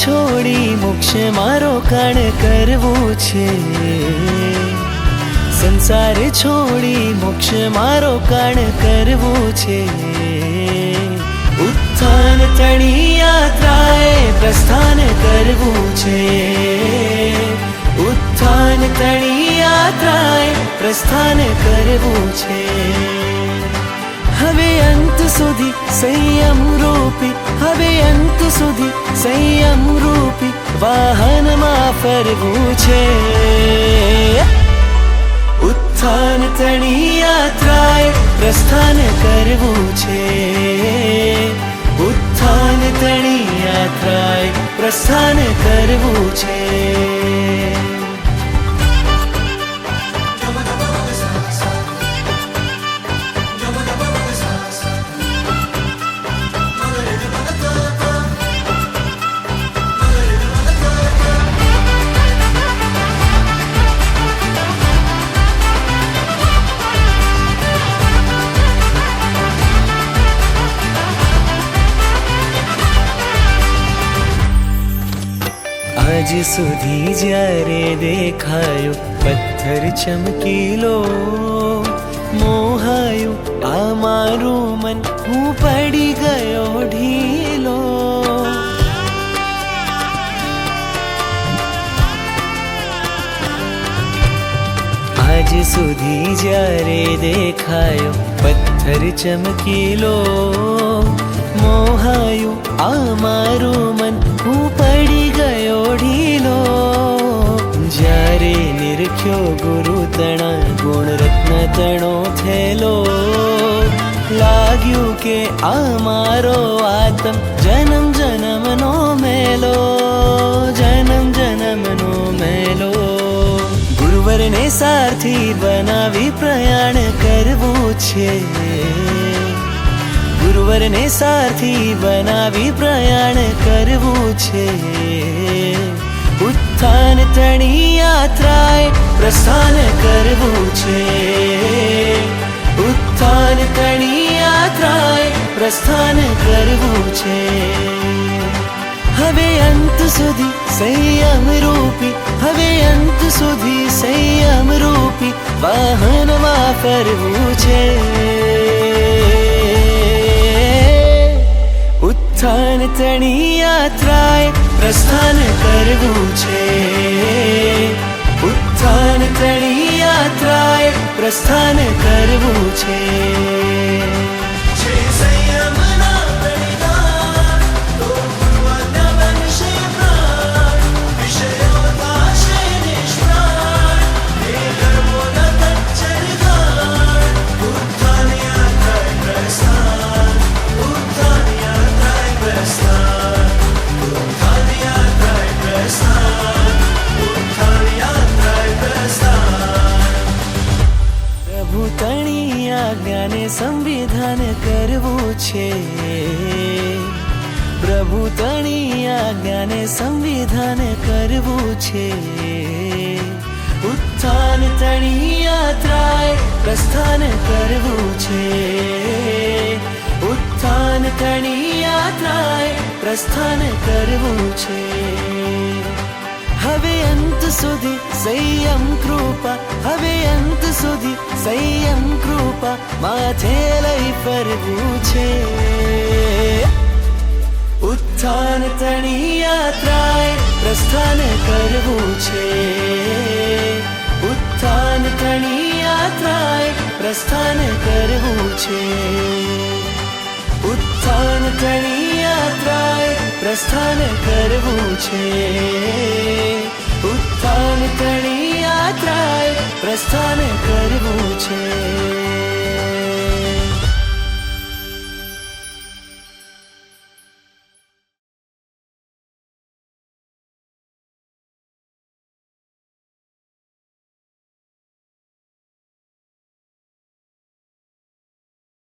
છોડી મોક્ષ મારો કણ કરવું છે, સંસાર છોડી મોક્ષ મારો કણ કરવું છે. ઉત્થાન તણી યાત્રાએ પ્રસ્થાન કરવું છે, ઉત્થાન તણી યાત્રાએ પ્રસ્થાન કરવું છે. હવે અંત સુધી સંયમ રૂપી, હવે અંત સુધી સંયમ રૂપી વાહનમાં ફરવું છે. ઉત્થાન તણી યાત્રાએ પ્રસ્થાન કરવું છે, ઉત્થાન તણી યાત્રાએ પ્રસ્થાન કરવું છે. આજ સુધી જ્યારે દેખાયો પથ્થર ચમકીલો, મોહાયું આ મારું મન, હું પડી ગયો ઢીલો. આજ સુધી જ્યારે દેખાયો પથ્થર ચમકીલો, મોહાયું આ મારું મન, હું પડી ગયો ઢીલો. જ્યારે નિરખ્યો ગુરુ તણા ગુણ રત્ન તણો થેલો, લાગ્યું કે આ મારો આત્મ જન્મ જન્મનો મેલો, જન્મ જન્મનો મેલો. ગુરુવરને સારથી બનાવી પ્રયાણ કરવું છે, ગુરુવરને સારથી બનાવી પ્રયાણ કરવું છે. ઉત્થાન તણી યાત્રાએ પ્રસ્થાન કરવું છે, ઉત્થાન તણી યાત્રાએ પ્રસ્થાન કરવું છે. હવે અંત સુધી સંયમ રૂપી, હવે અંત સુધી સંયમ રૂપી વાહનમાં ફરવું છે. ઉત્થાન તણી યાત્રાએ પ્રસ્થાન કરવું છે, ઉત્થાન તણી યાત્રાએ પ્રસ્થાન કરવું છે. પ્રભુ તણી આજ્ઞાને સંવિધાન કરવું છે, પ્રભુ તણી આજ્ઞાને સંવિધાન કરવું છે. ઉત્થાન તણી યાત્રાએ પ્રસ્થાન કરવું છે, ઉત્થાન તણી યાત્રાએ પ્રસ્થાન કરવું છે. હવે અંત સુધી સંયમ કૃપા, હવે અંત સુધી સંયમ કૃપા માથે લઈ ફરવું છે. ઉત્થાન તણી યાત્રાએ પ્રસ્થાન કરવું છે, ઉત્થાન તણી યાત્રાએ પ્રસ્થાન કરવું છે. ઉત્થાન તણી યાત્રાએ પ્રસ્થાન કરવું છે, ઉત્થાન તણી યાત્રાએ પ્રસ્થાન કરવું છે.